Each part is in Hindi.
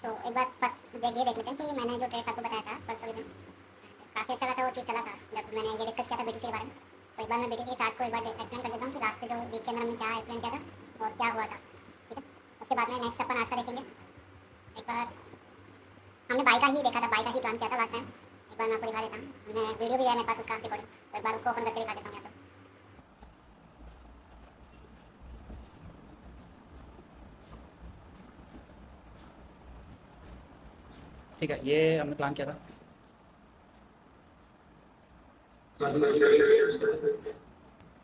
एक बार फर्स्ट ये देख लेते हैं कि मैंने जो ट्रेड्स आपको बताया था परसों के दिन, काफ़ी अच्छा खासा वो चीज़ चला था जब मैंने ये डिस्कस किया था बीटीसी के बारे में। एक बार मैं बीटीसी के चार्ट्स को एक बार एक्सप्लेन कर देता हूँ कि लास्ट जो वीक के अंदर हमने क्या एक्सप्लेन किया था और क्या हुआ था, ठीक है। उसके बाद में नेक्स्ट अपन आज का देखेंगे। एक बार हमने बाई का ही देखा था, बाई का ही प्लान किया था लास्ट टाइम। एक बार मैं आपको दिखा देता हूँ, मैंने वीडियो भी है मेरे पास उसका रिकॉर्डिंग, तो एक बार उसको ओपन करके दिखा देता हूँ यहाँ तो। ठीक है, ये हमने प्लान किया था।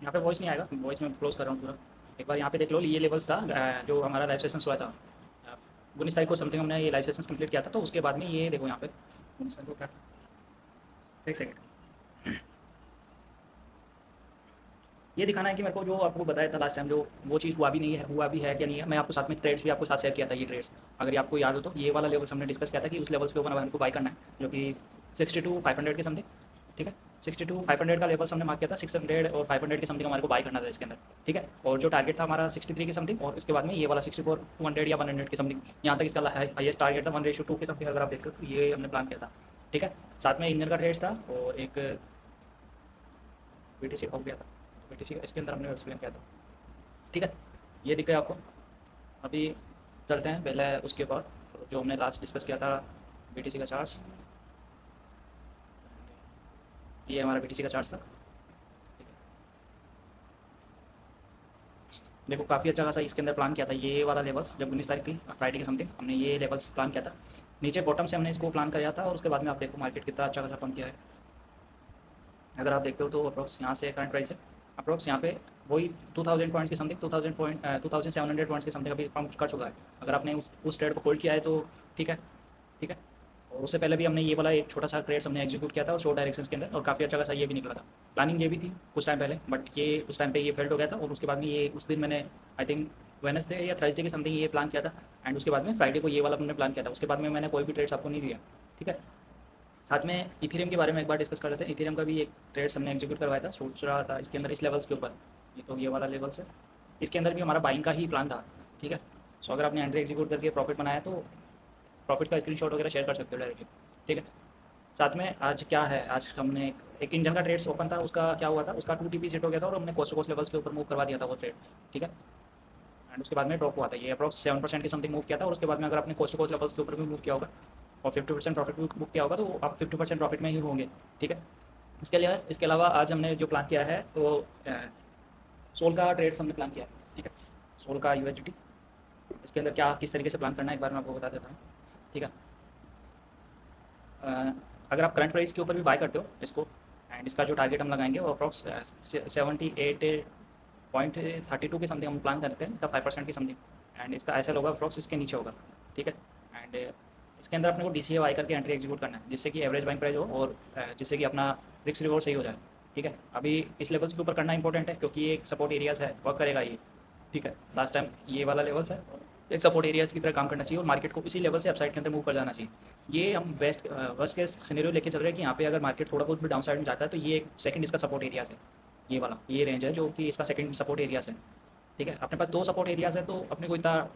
यहाँ पे वॉइस नहीं आएगा, वॉइस में क्लोज कर रहा हूँ पूरा। एक बार यहाँ पे देख लो, ये लेवल्स था जो हमारा लाइव सेशन हुआ था 19 तारीख को समथिंग हमने ये लाइव सेशन कंप्लीट किया था। तो उसके बाद में ये देखो यहाँ पे 19 तारीख को क्या था, एक सेकंड। ये दिखाना है कि मेरे को जो आपको बताया था लास्ट टाइम, जो वो चीज़ हुआ भी नहीं है, हुआ भी है क्या नहीं है। मैं आपको साथ में ट्रेड्स भी आपको साथ शेयर किया था। ये ट्रेड्स अगर ये आपको याद हो तो ये वाला लेवल्स हमने डिस्कस किया था कि उस लेवल्स के ऊपर हमको बाई करना है, जो कि 60 to 500 के समथिंग, ठीक है। 60 to 500 का लेवल्स हमने मार्क किया था। 600 और 500 के समथिंग हमारे को बाई करना था इसके अंदर, ठीक है। और जो टारगेट था हमारा 63 के समथिंग, और इसके बाद में ये वाला 64 200 या 100 के समथिंग, यहाँ तक इसका हाईएस्ट टारगेट था 1:2 के समथिंग। अगर आप देखते हो तो ये हमने प्लान किया था, ठीक है। साथ में इंजन का ट्रेड्स था और एक बीटीसी हो गया था, बीटीसी का इसके अंदर हमने एक्सप्लेन किया था, ठीक है। ये दिख गया आपको। अभी चलते हैं पहले उसके बाद जो हमने लास्ट डिस्कस किया था बीटीसी का चार्ट्स। ये हमारा बीटीसी का चार्ट्स था, ठीक है। देखो काफ़ी अच्छा खासा इसके अंदर प्लान किया था। ये वाला लेवल्स जब 19 तारीख थी फ्राइडे के समथिंग, हमने ये लेवल्स प्लान किया था। नीचे बॉटम से हमने इसको प्लान किया था और उसके बाद में आप देखो मार्केट कितना अच्छा खासा पंप किया है। अगर आप देखते हो तो अप्रोक्स यहाँ से करंट प्राइस है, अप्रोक्स यहाँ पे वही 2000 पॉइंट्स के समथिंग, 2700 पॉइंट्स के समथिंग अभी पंप कर चुका है। अगर आपने उस ट्रेड को होल्ड किया है तो ठीक है, ठीक है। और उससे पहले भी हमने ये वाला एक छोटा सा ट्रेड हमने एग्जीक्यूट किया था और शॉर्ट डायरेक्शन के अंदर, और काफ़ी अच्छा खासा ये भी निकला था। प्लानिंग ये भी थी कुछ टाइम पहले, बट ये उस टाइम पे ये फेल्ड हो गया था। और उसके बाद में ये उस दिन मैंने आई थिंक वेडनेसडे या थर्सडे के समथिंग ये प्लान किया था, एंड उसके बाद में फ्राइडे को ये वाला हमने प्लान किया था। उसके बाद में मैंने कोई भी ट्रेड्स आपको नहीं दिया, ठीक है। साथ में इथेरियम के बारे में एक बार डिस्कस कर लेते हैं। इथेरियम का भी एक ट्रेड्स हमने एग्जीक्यूट करवाया था, सोच रहा था इसके अंदर इस लेवल्स के ऊपर, ये तो ये वाला लेवल्स है, इसके अंदर भी हमारा बाइंग का ही प्लान था, ठीक है। सो अगर आपने एंट्री एग्जीक्यूट करके प्रॉफिट बनाया तो प्रॉफिट का स्क्रीनशॉट वगैरह शेयर कर सकते हो डायरेक्टली, ठीक है। साथ में आज क्या है, आज हमने एक इंजन का ट्रेड्स ओपन था, उसका क्या हुआ था, उसका 2 TP सेट हो गया था और हमने कोस्ट टू कोस्ट लेवल्स के ऊपर मूव करवा दिया था वो ट्रेड, ठीक है। एंड उसके बाद में ड्रॉप हुआ था, ये अप्रॉक्स 7% की समथिंग मूव किया था। और उसके बाद में अगर आपने कोस्ट टू कोस्ट लेवल्स के ऊपर भी मूव किया होगा और 50% प्रॉफिट भी बुक किया होगा तो आप 50% प्रॉफिट में ही होंगे, ठीक है। इसके अलावा आज हमने जो प्लान किया है तो सोल का ट्रेड्स हमने प्लान किया है, ठीक है। सोल का यूएसडीटी, इसके अंदर क्या किस तरीके से प्लान करना है एक बार मैं आपको बता देता हूँ, ठीक है। अगर आप करंट प्राइस के ऊपर भी बाय करते हो इसको, एंड इसका जो टारगेट हम लगाएंगे वो अप्रॉक्स 78.32 के समथिंग हम प्लान करते हैं, इसका 5% की समथिंग। एंड इसका ऐसा होगा अप्रॉक्स इसके नीचे होगा, ठीक है। एंड इसके अंदर अपने को DCA बाई करके एंट्री एग्जीक्यूट करना है, जिससे कि एवरेज बाइंग प्राइस हो और जिससे कि अपना रिस्क रिवॉर्ड सही हो जाए, ठीक है। अभी इस लेवल्स के ऊपर करना इंपॉर्टेंट है क्योंकि ये एक सपोर्ट एरियाज़ है, वर्क करेगा ये, ठीक है। लास्ट टाइम ये वाला लेवल्स है, एक सपोर्ट एरियाज़ की तरह काम करना चाहिए और मार्केट को इसी लेवल से अपसाइड के अंदर मूव कर जाना चाहिए। ये हम वर्स्ट केस सिनेरियो लेके चल रहे हैं कि यहाँ पे अगर मार्केट थोड़ा बहुत भी डाउन साइड में जाता है तो ये एक सेकंड इसका सपोर्ट एरियाज़ है, ये वाला ये रेंज है जो कि इसका सेकंड सपोर्ट एरियाज़ है, ठीक है। अपने पास 2 सपोर्ट एरियाज़ है तो अपने को इतना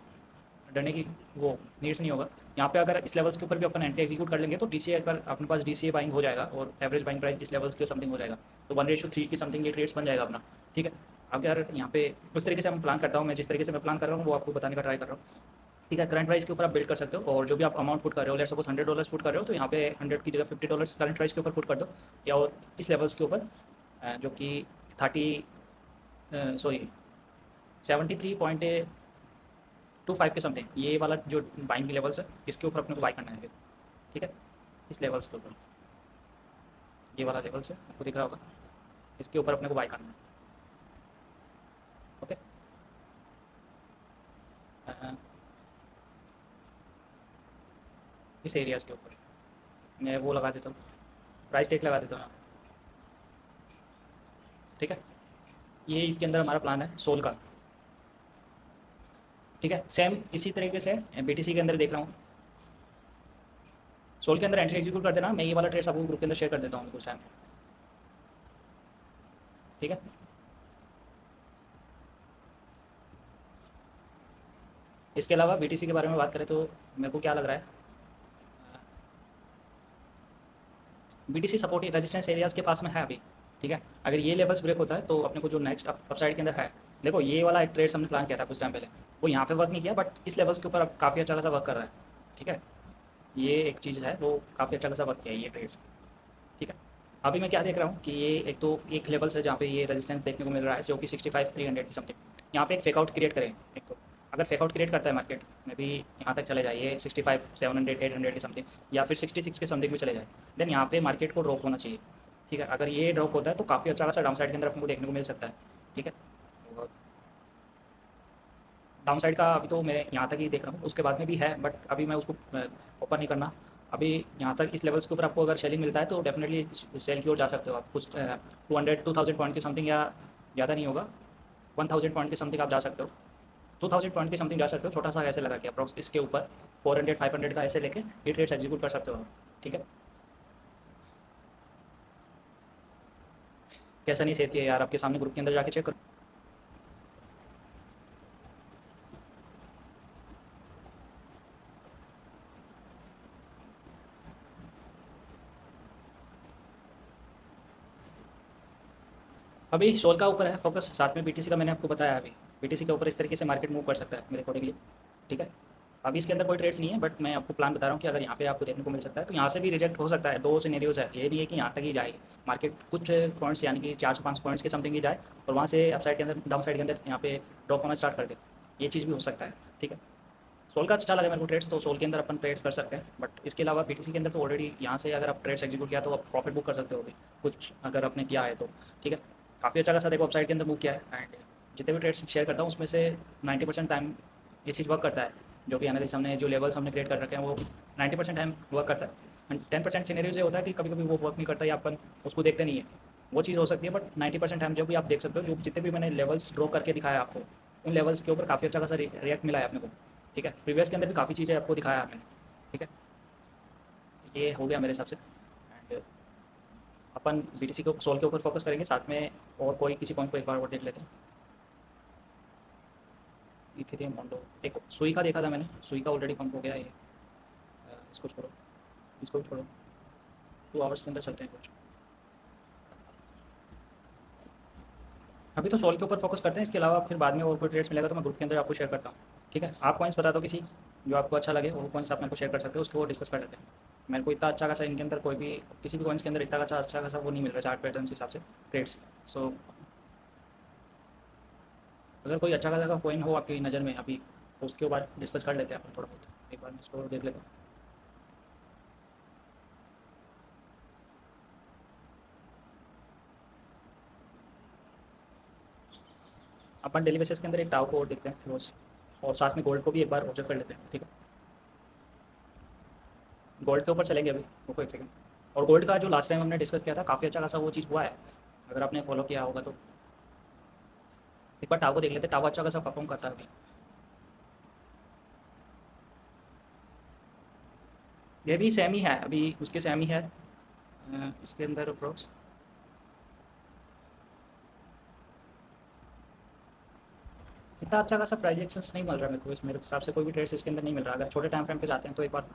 डरने की वो नीड्स नहीं होगा। यहाँ पे अगर इस लेवल्स के ऊपर भी अपन एंट्री एग्जीक्यूट कर लेंगे तो DCA अगर अपने पास DCA बाइंग हो जाएगा और एवरेज बाइंग प्राइस इस लेवल्स के समथिंग हो जाएगा, तो 1:3 की समथिंग ये ट्रेड्स बन जाएगा अपना, ठीक है। अगर यहाँ पे उस तरीके से हम प्लान करता हूँ, मैं जिस तरीके से मैं प्लान कर रहा हूँ वो आपको बताने का ट्राई कर रहा हूँ, ठीक है। करंट प्राइस के ऊपर आप बिल्ड कर सकते हो और जो भी आप अमाउंट पुट कर रहे हो, लेट्स सपोज $100 पुट कर रहे हो तो यहाँ पे 100 की जगह $50 करंट प्राइस के ऊपर पुट कर दो, या और इस लेवल्स के ऊपर जो कि 73.25 के समथिंग, ये वाला जो बाइंग लेवल्स है इसके ऊपर अपने को बाई करना है फिर, ठीक है। इस लेवल्स के ऊपर ये वाला लेवल्स है आपको दिख रहा होगा, इसके ऊपर अपने को बाई करना है, ओके। इस एरियाज़ के ऊपर मैं वो लगा देता हूँ, प्राइस टेक लगा देता हूँ, ठीक है। ये इसके अंदर हमारा प्लान है सोल का, ठीक है। सेम इसी तरीके से BTC के अंदर देख रहा हूँ, सोल के अंदर एंट्री एग्जीक्यूट कर देना। मैं ये वाला ट्रेड्स आपको ग्रुप के अंदर शेयर कर देता हूँ कुछ टाइम, ठीक है। इसके अलावा BTC के बारे में बात करें तो मेरे को क्या लग रहा है, BTC सपोर्ट रेजिस्टेंस एरियाज़ के पास में है अभी, ठीक है। अगर ये लेवल्स ब्रेक होता है तो अपने को जो नेक्स्ट अपसाइड के अंदर है, देखो ये वाला एक ट्रेड हमने प्लान किया था कुछ टाइम पहले, वो यहाँ पे वर्क नहीं किया, बट इस लेवल्स के ऊपर अब काफ़ी अच्छा खासा वर्क कर रहा है, ठीक है। ये एक चीज़ है, वो काफ़ी अच्छा खासा वर्क किया है ये ट्रेड्स, ठीक है। अभी मैं क्या देख रहा हूँ कि ये एक तो एक लेवल्स है जहाँ पे ये रेजिस्टेंस देखने को मिल रहा है, जो कि 65-300 की समथिंग। यहाँ पे एक फेकआउट क्रिएट करें एक तो, अगर फेकआउट क्रिएट करता है मार्केट में भी यहाँ तक चले जाइए 65-700-800 की समथिंग, या फिर 66 के समथिंग भी चले जाए, देन यहाँ पे मार्केट को ड्रॉप होना चाहिए, ठीक है। अगर ये ड्रॉप होता है तो काफ़ी अच्छा खासा डाउन साइड के अंदर अपने को देखने को मिल सकता है, ठीक है। डाउन साइड का अभी तो मैं यहाँ तक ही देख रहा हूँ, उसके बाद में भी है, बट अभी मैं उसको ओपन नहीं करना। अभी यहाँ तक इस लेवल्स के ऊपर आपको अगर सेलिंग मिलता है तो डेफिनेटली सेल की ओर जा सकते हो आप, कुछ 200-2000 पॉइंट की समथिंग, या ज़्यादा नहीं होगा, 1000 पॉइंट की समथिंग आप जा सकते हो, 2000 पॉइंट की समथिंग जा सकते हो। छोटा सा ऐसे लगा कि अप्रॉक्स इसके ऊपर 400-500 का ऐसे लेके ये ट्रेड्स एग्जीक्यूट कर सकते हो आप, ठीक है। कैसा नहीं सेफ है यार, आपके सामने ग्रुप के अंदर जाके चेक करो। अभी सोल का ऊपर है फोकस, साथ में BTC का मैंने आपको बताया। अभी BTC के ऊपर इस तरीके से मार्केट मूव कर सकता है मेरे अकॉर्डिंगली, ठीक है। अभी इसके अंदर कोई ट्रेड्स नहीं है, बट मैं आपको प्लान बता रहा हूँ कि अगर यहाँ पे आपको देखने को मिल सकता है तो यहाँ से भी रिजेक्ट हो सकता है। दो सिनेरियोज है, ये भी है कि यहाँ तक ही जाए मार्केट कुछ पॉइंट्स, यानी कि 405 पॉइंट्स के समथिंग ही जाए, और वहाँ से अपसाइड के अंदर डाउन साइड के अंदर यहाँ पे ड्रॉप होना स्टार्ट कर दे, ये चीज़ भी हो सकता है, ठीक है। सोल का अच्छा लगा मेरे को ट्रेड्स, तो सोल के अंदर अपन ट्रेड्स कर सकते हैं, बट इसके अलावा BTC के अंदर तो ऑलरेडी यहाँ से अगर आप ट्रेड्स एग्जीक्यूट किया तो आप प्रॉफिट बुक कर सकते हो अभी, कुछ अगर आपने किया है तो, ठीक है। काफ़ी अच्छा खासा देखो अपसाइड के अंदर मूव किया है, एंड जितने भी ट्रेड्स शेयर करता हूँ उसमें से 90% टाइम ये चीज़ वर्क करता है, जो भी एनालिस्ट हमने जो लेवल्स हमने क्रिएट कर रखे हैं वो 90% टाइम वर्क करता है। एंड 10% सिनेरियोज ये होता है कि कभी कभी वो वर्क नहीं करता या अपन उसको देखते नहीं है, वो चीज़ हो सकती है, बट 90% टाइम जो भी आप देख सकते हो, जो जितने भी मैंने लेवल्स ड्रॉ करके दिखाया आपको, उन लेवल्स के ऊपर काफ़ी अच्छा खासा रिएक्ट मिला है अपने को, ठीक है। प्रीवियस के अंदर भी काफ़ी चीज़ें आपको दिखाया मैंने, ठीक है। ये हो गया मेरे हिसाब से, एंड अपन BTC को सोल के ऊपर फोकस करेंगे, साथ में और कोई किसी कॉइन को एक बार और देख लेते हैं। इथेरियम मोंडो, एक सुई का देखा था मैंने, सुई का ऑलरेडी पंप हो गया ये, इसको छोड़ो, इसको भी छोड़ो, 2 आवर्स के अंदर चलते हैं कुछ। अभी तो सोल के ऊपर फोकस करते हैं, इसके अलावा फिर बाद में और कोई ट्रेड्स मिलेगा तो मैं ग्रुप के अंदर आपको शेयर करता हूँ, ठीक है। आप कॉइन्स बता दो किसी जो आपको अच्छा लगे, वो कॉइन्स आप मेरे को शेयर कर सकते हो, उसको वो डिस्कस कर लेते हैं। मेरे को इतना अच्छा खासा इनके अंदर कोई भी किसी भी कॉइन्स के अंदर इतना अच्छा खासा वो नहीं मिल रहा चार्ट पैटर्न के हिसाब से ट्रेड्स। सो अगर कोई अच्छा खासा कॉइन हो आपकी नज़र में अभी, तो उसके बाद डिस्कस कर लेते हैं अपन थोड़ा बहुत, एक बार मैं इसको देख लेता हूँ। अपन डेली बेसिस के अंदर एक टाव को और देखते हैं रोज, और साथ में गोल्ड को भी एक बार ऑब्जर्व कर लेते हैं, ठीक है। गोल्ड के ऊपर चलेंगे अभी, रुको एक सेकंड। और गोल्ड का जो लास्ट टाइम हमने डिस्कस किया था, काफ़ी अच्छा खासा वो चीज़ हुआ है, अगर आपने फॉलो किया होगा तो। एक बार टाव को देख लेते हैं, टाव अच्छा खासा परफॉर्म करता है अभी, ये भी सेम ही है अभी, उसके सेम ही है इसके अंदर अप्रोक्स। इतना अच्छा खासा प्राइजेक्शंस नहीं मिल रहा मेरे को, इस मेरे हिसाब से कोई भी ट्रेड्स इसके अंदर नहीं मिल रहा। अगर छोटे टाइम फ्रेम पे जाते हैं तो एक बार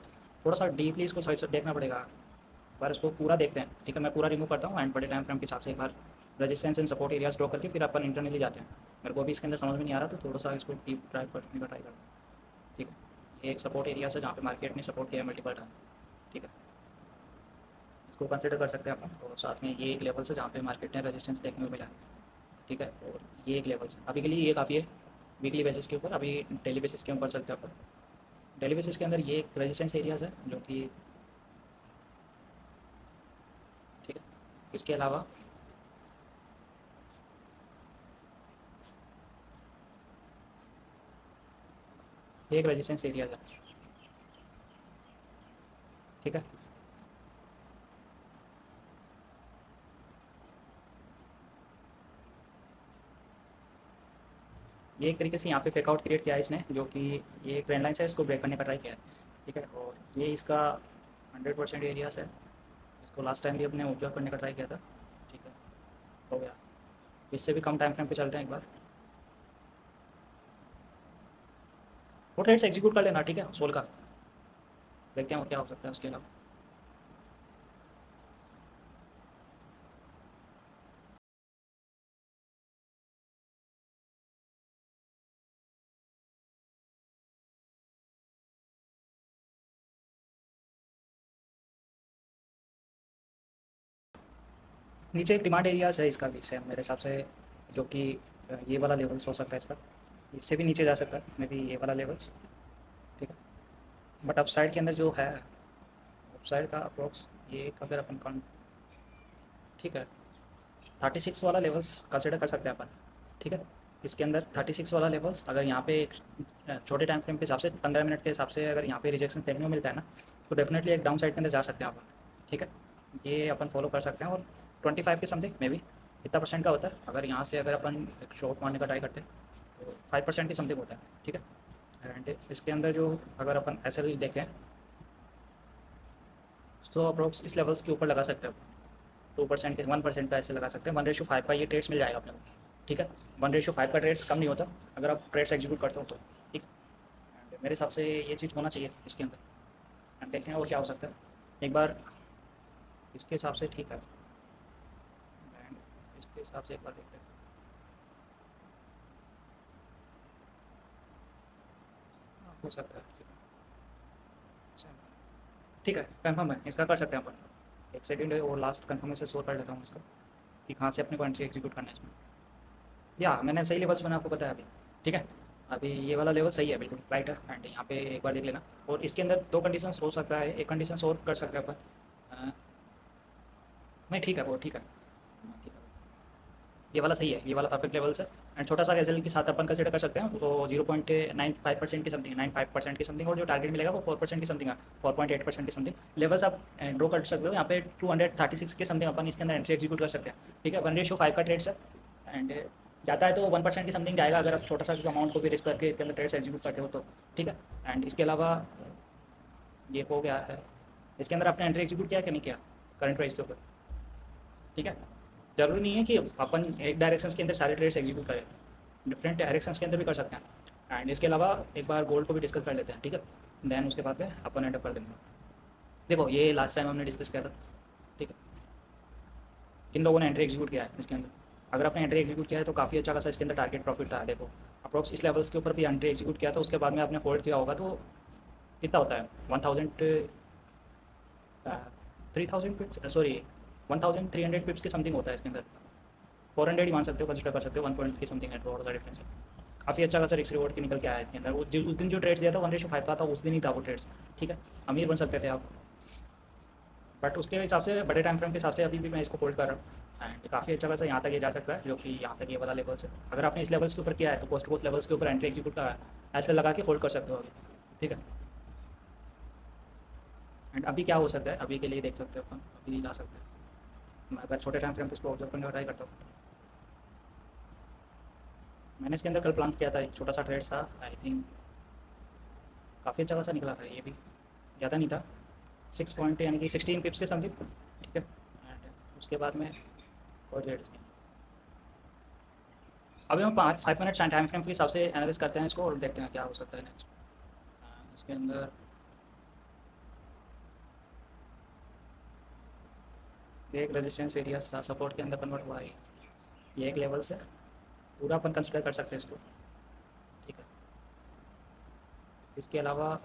थोड़ा सा डीपली इसको सही से देखना पड़ेगा, एक बार इसको पूरा देखते हैं, ठीक है। मैं पूरा रिमूव करता हूँ एंड बड़े टाइम फ्रेम के हिसाब से एक बार resistance and support areas draw करके फिर अपन इंटरनली जाते हैं। मेरे को अभी इसके अंदर समझ में नहीं आ रहा, तो थोड़ा सा इसको डीप ड्राइव करने का ट्राई करते हैं, ठीक है। ये एक सपोर्ट एरिया है जहाँ पे मार्केट ने सपोर्ट किया है मल्टीपल टाइम, ठीक है। इसको कंसिडर कर सकते हैं अपन, और साथ में ये एक लेवल से जहाँ पे मार्केट ने रेजिस्टेंस देखने को मिला है, ठीक है। और ये एक लेवल से अभी के लिए ये काफ़ी है वीकली बेसिस के ऊपर। अभी डेली बेसिस के ऊपर चलते हैं अपन। डेली बेसिस के अंदर ये एक रेजिस्टेंस एरियाज है जो कि, ठीक है। इसके अलावा ये एक रेजिस्टेंस एरियाज है, ठीक है। ये एक तरीके से यहाँ पे फेकआउट क्रिएट किया है इसने, जो कि ये एक ट्रेंड लाइन है, इसको ब्रेक करने का ट्राई किया है, ठीक है। और ये इसका 100% एरियाज है, इसको लास्ट टाइम भी अपने ऑब्जर्व करने का ट्राई किया था, ठीक है। हो गया, इससे भी कम टाइम फ्रेम पे चलते हैं एक बार, वो ट्रेड्स एग्जीक्यूट कर लेना, ठीक है। सोल का देखते हैं और क्या हो सकता है उसके अलावा। नीचे एक डिमांड एरियाज है इसका भी सेम मेरे हिसाब से, जो कि ये वाला लेवल्स हो सकता है इसका, इससे भी नीचे जा सकता है मे बी ये वाला लेवल्स। ठीक है, बट अपसाइड के अंदर जो है, अपसाइड का अप्रोक्स ये एक अगर अपन ठीक है 36 वाला लेवल्स कंसिडर कर सकते हैं अपन। ठीक है, इसके अंदर 36 वाला लेवल्स अगर यहाँ पे एक छोटे टाइम फ्रेम के हिसाब से 15 मिनट के हिसाब से अगर यहाँ पे रिजेक्शन देखने को मिलता है ना, तो डेफिनेटली एक डाउन साइड के अंदर जा सकते हैं अपन। ठीक है, ये अपन फॉलो कर सकते हैं, और 25 के समथिंग मे बी कितना परसेंट का होता है अगर यहाँ से अगर अपन एक शॉट मारने का ट्राई करते हैं तो 5% की समथिंग होता है। ठीक है, एंड इसके अंदर जो अगर अपन ऐसे देखें तो अप्रोक्स इस लेवल्स के ऊपर लगा सकते हैं, 2% के 1% का ऐसे लगा सकते हैं। 1:5 का ये ट्रेड्स मिल जाएगा अपने को। ठीक है, 1:5 का ट्रेड्स कम नहीं होता अगर आप ट्रेड्स एग्जीक्यूट करते हो तो। ठीक, एंड मेरे हिसाब से ये चीज़ होना चाहिए इसके अंदर। एंड देखते हैं और क्या हो सकता है एक बार इसके हिसाब से। ठीक है, एंड इसके हिसाब से एक बार देखते हैं। हो सकता है। ठीक है, कंफर्म है इसका, कर सकते हैं अपन। एक सेकंड है और लास्ट कंफर्मेशन शो कर लेता हूँ इसका कि कहाँ से अपने को एंट्री एग्जीक्यूट करना है इसमें। या मैंने सही लेवल्स मैंने आपको बताया अभी। ठीक है, अभी ये वाला लेवल सही है, बिल्कुल राइट है। एंड यहाँ पे एक बार देख लेना, और इसके अंदर दो कंडीशंस हो सकता है, एक कंडीशन और कर सकते हैं अपन। नहीं ठीक है, वो ठीक है, ठीक है, ये वाला सही है, ये वाला परफेक्ट लेवल्स है। एंड छोटा सा रेजल के साथ अपन कंसिडर कर सकते हैं, तो 0.95% की समथिंग, 95% की समथिंग, और जो टारगेट मिलेगा वो 4% की समथिंग है, 4.8% की समथिंग। लेवल्स आप ड्रॉ कर सकते हो यहाँ पे 236 के समथिंग अपन इसके अंदर एंट्री एग्जीक्यूट कर सकते हैं। ठीक है, 1:5 का ट्रेड्स है, एंड जाता है तो 1% की समथिंग जाएगा अगर आप छोटा सा अमाउंट को भी रिस्क करके इसके अंदर ट्रेड्स एग्जीक्यूट करते हो तो। ठीक है, एंड इसके अलावा ये हो गया है, इसके अंदर आपने एंट्री एग्जीक्यूट किया कि नहीं किया करंट प्राइस के ऊपर। ठीक है, ज़रूरी नहीं है कि अपन एक डायरेक्शन के अंदर सारे ट्रेड्स एग्जीक्यूट करें, डिफरेंट डायरेक्शन के अंदर भी कर सकते हैं। एंड इसके अलावा एक बार गोल्ड को भी डिस्कस कर लेते हैं। ठीक है, देन उसके बाद में अपन एंड अप कर देंगे। देखो ये लास्ट टाइम हमने डिस्कस किया था। ठीक है, किन लोगों ने एंट्री एग्जीक्यूट किया है इसके अंदर। अगर आपने एंट्री एग्जीक्यूट किया है तो काफ़ी अच्छा खासा इसके अंदर टारगेट प्रॉफिट था। देखो अप्रोक्स इस लेवल्स के ऊपर भी एंट्री एग्जीक्यूट किया था, उसके बाद में आपने होल्ड किया होगा तो कितना होता है 3,000 पिप्स, सॉरी 1,300 पिप्स के समथिंग होता है इसके अंदर। 400 ही मान सकते हो, कंसिडर कर सकते हो, 1 पॉइंट की समथिंग है, थोड़ा सा डिफरेंस है। काफ़ी अच्छा खासा रिस्क रिवॉर्ड की निकल के आया है इसके अंदर। उस दिन जो ट्रेड्स दिया था 1:5 का था, उस दिन ही था वो ट्रेड्स। ठीक है, अमीर बन सकते थे आप, बट उसके हिसाब से बड़े टाइम फ्रेम के हिसाब से अभी भी मैं इसको होल्ड कर रहा हूँ। एंड काफ़ी अच्छा खासा यहाँ तक ये जा सकता है, जो कि यहाँ तक ये वाला लेवल्स है। अगर आपने इस लेवल्स के ऊपर किया है तो पोस्ट कोस्ट लेवल्स के ऊपर एंट्री एग्जीक्यूट का ऐसे लगा के होल्ड कर सकते हो अभी। ठीक है, एंड अभी क्या हो सकता है अभी के लिए देख सकते हो अपन, अभी जा सकते हैं। मैं अगर छोटे टाइम फ्रेम पे इसको ऑब्जर्व करने का ट्राई करता हूँ, मैंने इसके अंदर कल प्लान किया था, एक छोटा सा ट्रेड था, आई थिंक काफ़ी अच्छा खासा निकला था, ये भी ज़्यादा नहीं था, 6 पॉइंट यानी कि 16 पिप्स के समथिंग। ठीक है, एंड उसके बाद में कोई ट्रेड नहीं। अभी हम 5 मिनट टाइम फ्रेम के हिसाब से एनालिस करते हैं इसको और देखते हैं क्या हो सकता है नेक्स्ट। इसके अंदर एक रेजिस्टेंस एरिया सपोर्ट के अंदर कन्वर्ट हुआ है, ये एक लेवल से पूरा अपन कंसिडर कर सकते हैं इसको। ठीक है, इसके अलावा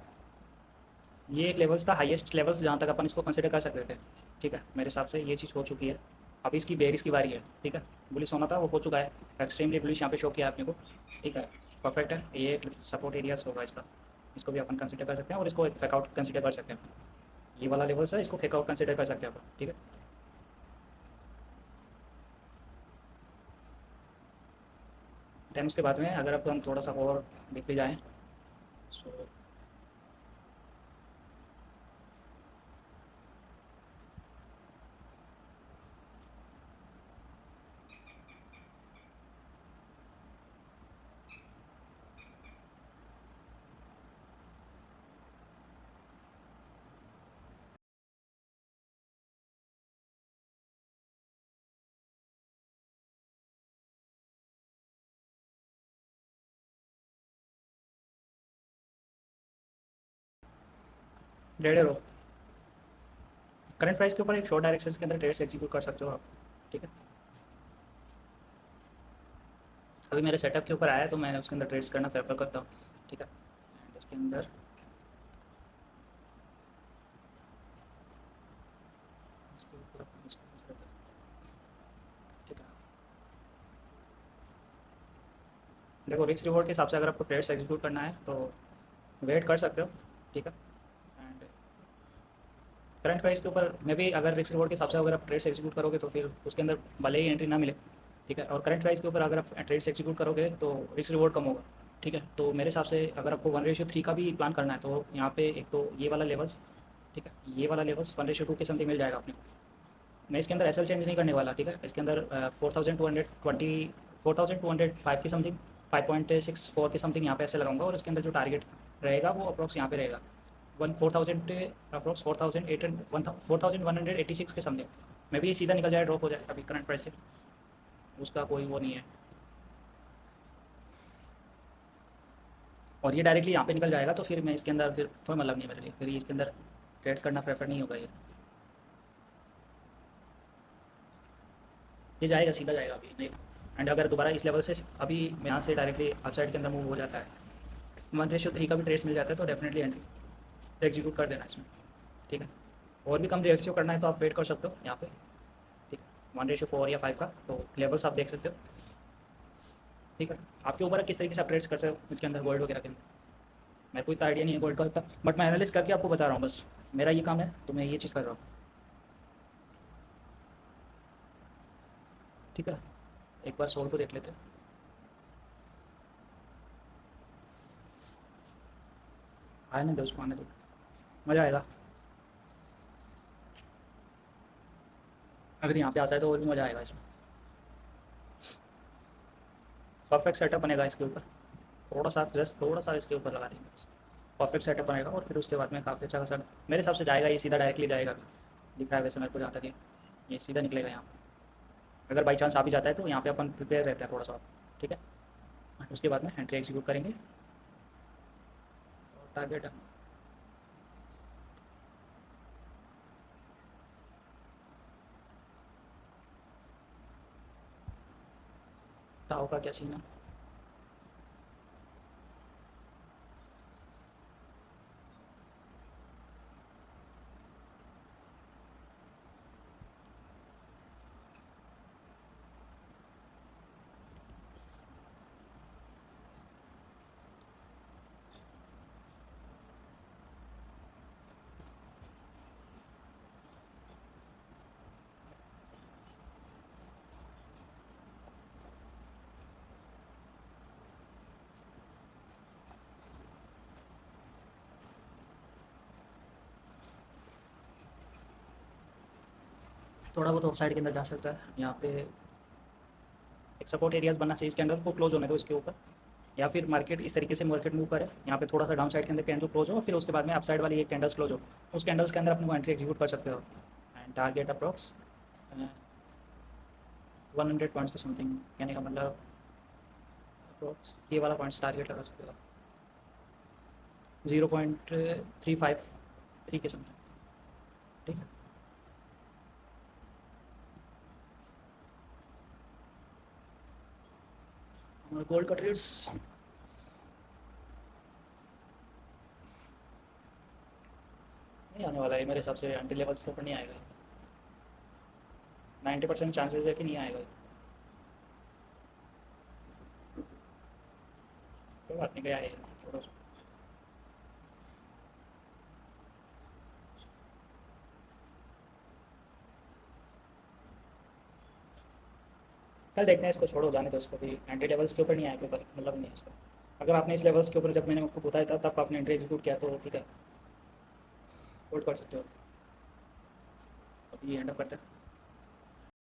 ये एक लेवल्स था, हाईएस्ट लेवल्स जहाँ तक अपन इसको कंसिडर कर सकते थे। ठीक है, मेरे हिसाब से ये चीज़ हो चुकी है, अभी इसकी बेरिस की बारी है। ठीक है, बुलिश होना था वो हो चुका है, एक्सट्रीमली बुलिश यहाँ पे शो किया है अपने को। ठीक है, परफेक्ट है, ये एक सपोर्ट एरियाज होगा इसका, इसको भी अपन कंसिडर कर सकते हैं, और इसको एक फेकआउट कंसिडर कर सकते हैं अपन। ये वाला लेवल्स है, इसको फेकआउट कंसिडर कर सकते हैं अपन। ठीक है, दैन उसके बाद में अगर अपन थोड़ा सा और देख ले जाएँ सो रेडे रहो, करंट प्राइस के ऊपर एक शॉर्ट डायरेक्शन के अंदर ट्रेड्स एग्जीक्यूट कर सकते हो आप। ठीक है, अभी मेरे सेटअप के ऊपर आया है तो मैं उसके अंदर ट्रेड्स करना प्रेफर करता हूँ। ठीक है, एंड इसके अंदर इसके ऊपर अपन इसको consider कर सकते हैं। देखो रिस्क रिवॉर्ड के हिसाब से अगर आपको ट्रेड्स एग्जीक्यूट करना है तो वेट कर सकते हो, ठीक है। एंड करंट प्राइस के ऊपर मे भी अगर रिस्क रिवॉर्ड के हिसाब से अगर आप ट्रेड्स एग्जीक्यूट करोगे तो फिर उसके अंदर भले ही एंट्री ना मिले, ठीक है। और करंट प्राइस के ऊपर अगर आप ट्रेड्स एग्जीक्यूट करोगे तो रिस्क रिवॉर्ड कम होगा, ठीक है। तो मेरे हिसाब से अगर आपको 1:3 का भी प्लान करना है तो यहाँ पे एक तो ये वाला लेवल्स, ठीक है, ये वाला लेवल्स 1:2 के समथिंग मिल जाएगा अपने को। मैं इसके अंदर एसएल चेंज नहीं करने वाला, ठीक है। इसके अंदर 4205 की समथिंग, 5.64 के समथिंग यहाँ पे ऐसे लगाऊंगा और इसके अंदर जो टारगेट रहेगा वो अप्रॉक्स यहाँ पे रहेगा 4000 अप्रॉक्स 4186 के समथिंग। मे भी सीधा निकल जाए, ड्रॉप हो जाए अभी करंट प्राइस से, उसका कोई वो नहीं है। और ये डायरेक्टली यहाँ पे निकल जाएगा तो फिर मैं इसके अंदर फिर कोई मतलब नहीं है मेरे लिए, फिर इसके अंदर ट्रेड्स करना प्रेफर नहीं होगा ये जाएगा, सीधा जाएगा अभी नहीं। एंड अगर दोबारा इस लेवल से अभी यहाँ से डायरेक्टली अपसाइड के अंदर मूव हो जाता है, 1:3 का भी ट्रेड्स मिल जाता है तो डेफिनेटली एंट्री एग्जीक्यूट कर देना इसमें, ठीक है। और भी कम रेशियो करना है तो आप वेट कर सकते हो यहाँ पे, ठीक है। 1:4 या 5 का तो लेवल्स आप देख सकते हो, ठीक है। आपके ऊपर है किस तरीके से आप ट्रेड्स कर सकते हो इसके अंदर गोल्ड वगैरह के अंदर। मेरे को इतना आइडिया नहीं है गोल्ड का इतना, बट मैं एनालिस्ट करके आपको बता रहा हूँ, बस मेरा ये काम है तो मैं ये चीज़ कर रहा हूँ, ठीक है। एक बार सोल को देख लेते हैं। आने दो उसको, आने दो, मज़ा आएगा। अगर यहाँ पे आता है तो और भी मज़ा आएगा इसमें। परफेक्ट सेटअप बनेगा इसके ऊपर, थोड़ा सा जस्ट थोड़ा सा इसके ऊपर लगा देंगे बस, परफेक्ट सेटअप बनेगा और फिर उसके बाद में काफ़ी अच्छा खासा मेरे हिसाब से जाएगा ये, सीधा डायरेक्टली जाएगा अभी दिख रहा है वैसे मेरे को, जहाँ तक ये सीधा निकलेगा यहाँ पे। अगर बाई चांस आ भी जाता है तो यहाँ पे अपन प्रिपेयर रहते हैं थोड़ा सा, ठीक है। उसके बाद में एंट्री एग्जीक्यूट करेंगे और टारगेट टाओ का क्या सीन है। थोड़ा बहुत ऑफ साइड के अंदर जा सकता है, यहाँ पे एक सपोर्ट एरियाज बनना चाहिए, इसके अंदर को क्लोज होने दो इसके ऊपर, या फिर मार्केट इस तरीके से मार्केट मूव करे, यहाँ पे थोड़ा सा डाउन साइड के अंदर कैंडल क्लोज हो, फिर उसके बाद में अप साइड वाली एक कैंडल्स क्लोज हो, उस कैंडल्स के अंदर अपने को एंट्री एग्जीक्यूट कर सकते हो। एंड टारगेट अप्रॉक्स 100 पॉइंट्स के समथिंग, कहने का मतलब अप्रॉक्स ये वाला पॉइंट्स टारगेट लगा सकते हो 0.353 के समथिंग, ठीक है। और गोल्ड का ट्रेड्स नहीं आने वाला है मेरे हिसाब से, एंटी लेवल्स के ऊपर नहीं आएगा, 90% चांसेस है कि नहीं आएगा। कोई बात नहीं, गया है छोड़ो। कल देखते हैं इसको, छोड़ो जाने दो इसको भी, एंटी लेवल्स के ऊपर नहीं आया कोई मतलब नहीं है इसका। अगर आपने इस लेवल्स के ऊपर जब मैंने आपको बताया था तब आपने एंट्री एग्जीक्यूट किया तो ठीक है, होल्ड कर सकते हो। अभी एंड अप करते हैं।